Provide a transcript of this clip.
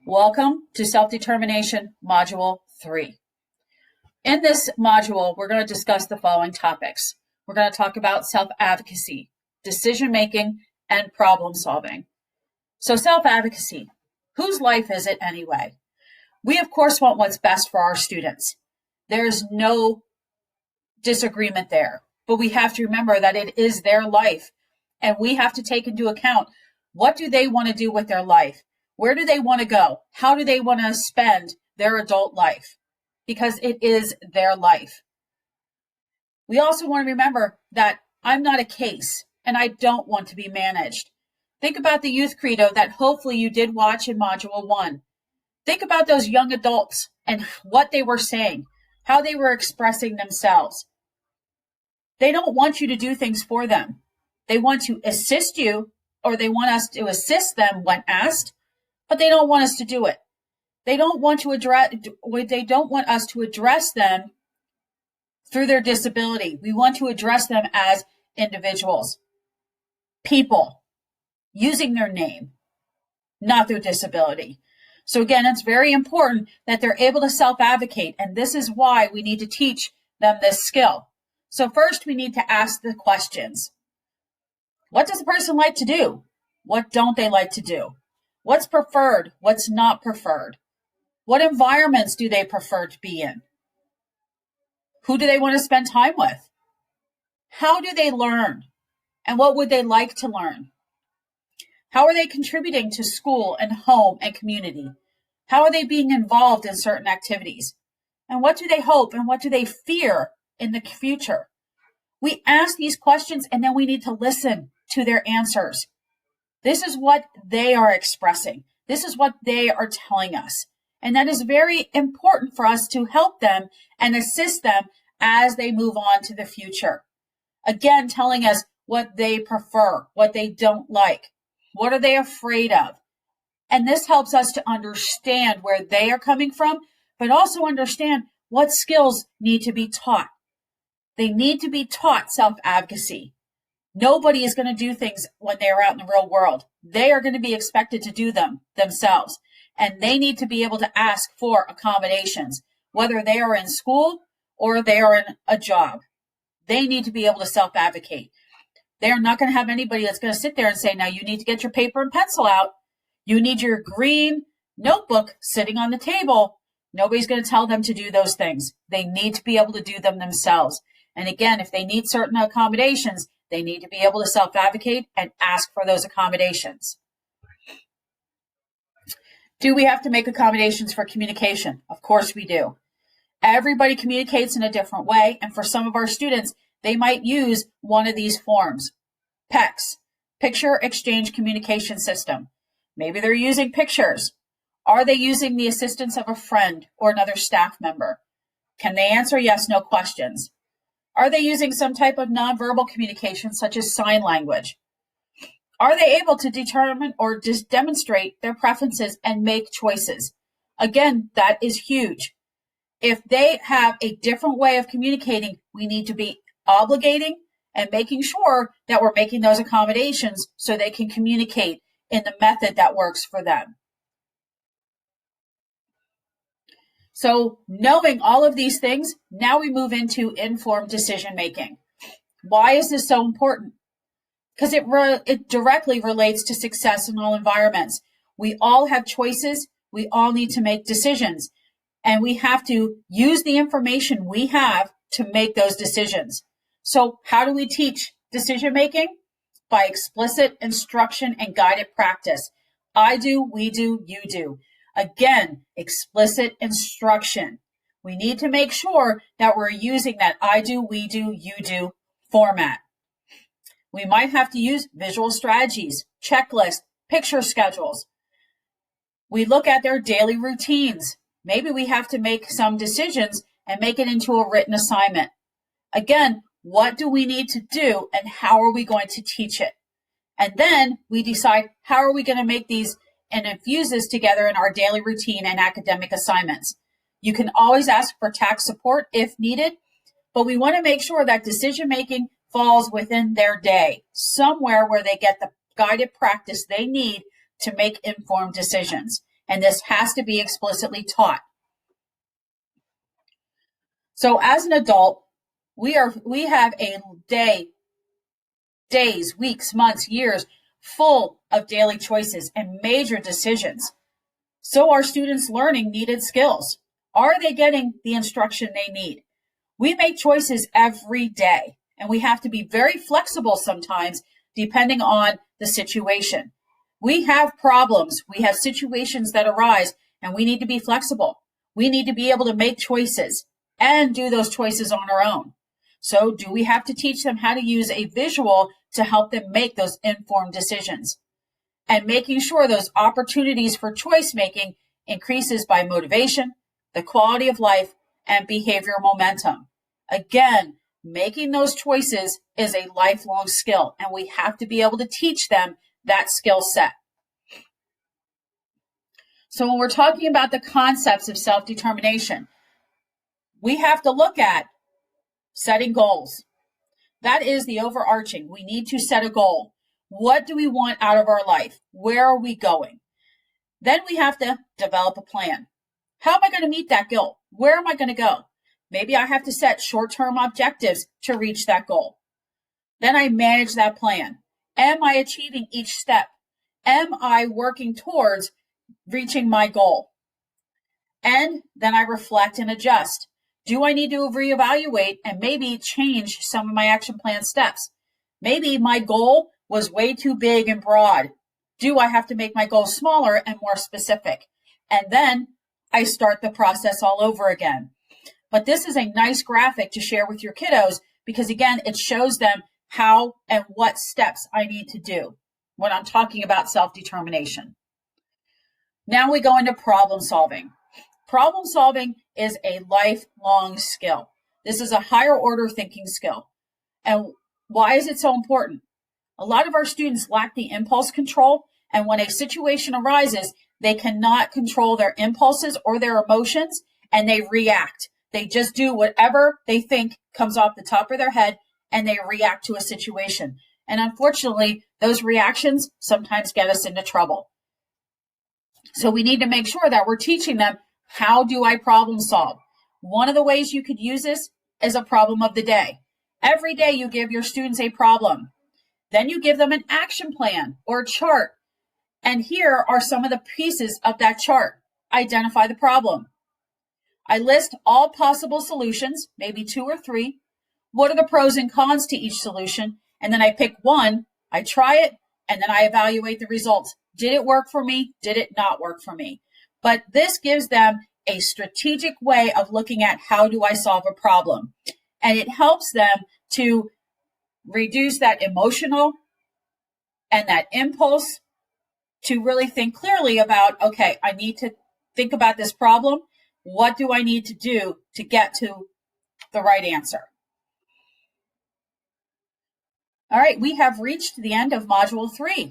Welcome to Self-Determination Module 3. In this module, we're going to discuss the following topics. We're going to talk about self-advocacy, decision-making, and problem-solving. So self-advocacy, whose life is it anyway? We, of course, want what's best for our students. There's no disagreement there, but we have to remember that it is their life, and we have to take into account what do they want to do with their life? Where do they want to go? How do they want to spend their adult life? Because it is their life. We also want to remember that I'm not a case and I don't want to be managed. Think about the youth credo that hopefully you did watch in Module 1. Think about those young adults and what they were saying, how they were expressing themselves. They don't want you to do things for them. They want to assist you, or they want us to assist them when asked, but they don't want us to do it. They don't want us to address them through their disability. We want to address them as individuals, people, using their name, not their disability. So again, it's very important that they're able to self-advocate, and this is why we need to teach them this skill. So first, we need to ask the questions. What does a person like to do? What don't they like to do? What's preferred? What's not preferred? What environments do they prefer to be in? Who do they want to spend time with? How do they learn? And what would they like to learn? How are they contributing to school and home and community? How are they being involved in certain activities? And what do they hope and what do they fear in the future? We ask these questions and then we need to listen to their answers. This is what they are expressing. This is what they are telling us. And that is very important for us to help them and assist them as they move on to the future. Again, telling us what they prefer, what they don't like, what are they afraid of. And this helps us to understand where they are coming from, but also understand what skills need to be taught. They need to be taught self-advocacy. Nobody is going to do things when they are out in the real world. They are going to be expected to do them themselves. And they need to be able to ask for accommodations, whether they are in school or they are in a job. They need to be able to self-advocate. They are not going to have anybody that's going to sit there and say, now you need to get your paper and pencil out. You need your green notebook sitting on the table. Nobody's going to tell them to do those things. They need to be able to do them themselves. And again, if they need certain accommodations, they need to be able to self-advocate and ask for those accommodations. Do we have to make accommodations for communication? Of course we do. Everybody communicates in a different way, and for some of our students, they might use one of these forms. PECS, Picture Exchange Communication System. Maybe they're using pictures. Are they using the assistance of a friend or another staff member? Can they answer yes, no questions? Are they using some type of nonverbal communication, such as sign language? Are they able to determine or just demonstrate their preferences and make choices? Again, that is huge. If they have a different way of communicating, we need to be obligating and making sure that we're making those accommodations so they can communicate in the method that works for them. So knowing all of these things, now we move into informed decision making. Why is this so important? Because it directly relates to success in all environments. We all have choices. We all need to make decisions. And we have to use the information we have to make those decisions. So how do we teach decision making? By explicit instruction and guided practice. I do, we do, you do. Again, explicit instruction. We need to make sure that we're using that I do, we do, you do format. We might have to use visual strategies, checklists, picture schedules. We look at their daily routines. Maybe we have to make some decisions and make it into a written assignment. Again, what do we need to do and how are we going to teach it? And then we decide how are we going to make these and infuse this together in our daily routine and academic assignments. You can always ask for tax support if needed, but we want to make sure that decision making falls within their day, somewhere where they get the guided practice they need to make informed decisions. and this has to be explicitly taught. So as an adult, we have a days, weeks, months, years full of daily choices and major decisions. So are students learning needed skills? Are they getting the instruction they need? We make choices every day, and we have to be very flexible sometimes depending on the situation. We have problems, we have situations that arise, and we need to be flexible. We need to be able to make choices and do those choices on our own. So do we have to teach them how to use a visual to help them make those informed decisions? And making sure those opportunities for choice making increases by motivation, the quality of life, and behavioral momentum. Again, making those choices is a lifelong skill, and we have to be able to teach them that skill set. So when we're talking about the concepts of self-determination, we have to look at setting goals. That is the overarching. We need to set a goal. What do we want out of our life? Where are we going? Then we have to develop a plan. How am I going to meet that goal? Where am I going to go? Maybe I have to set short-term objectives to reach that goal. Then I manage that plan. Am I achieving each step? Am I working towards reaching my goal? And then I reflect and adjust. Do I need to reevaluate and maybe change some of my action plan steps? Maybe my goal was way too big and broad. Do I have to make my goal smaller and more specific? And then I start the process all over again. But this is a nice graphic to share with your kiddos because, again, it shows them how and what steps I need to do when I'm talking about self-determination. Now we go into problem solving. Problem solving is a lifelong skill. This is a higher order thinking skill. And why is it so important? A lot of our students lack the impulse control, and when a situation arises, they cannot control their impulses or their emotions, and they react. They just do whatever they think comes off the top of their head, and they react to a situation. And unfortunately, those reactions sometimes get us into trouble. So we need to make sure that we're teaching them, how do I problem solve? One of the ways you could use this is a problem of the day. Every day you give your students a problem. Then you give them an action plan or a chart. And here are some of the pieces of that chart. Identify the problem. I list all possible solutions, maybe 2 or 3. What are the pros and cons to each solution? And then I pick one, I try it, and then I evaluate the results. Did it work for me? Did it not work for me? But this gives them a strategic way of looking at how do I solve a problem. And it helps them to reduce that emotional and that impulse to really think clearly about, okay, I need to think about this problem. What do I need to do to get to the right answer? All right, we have reached the end of Module 3.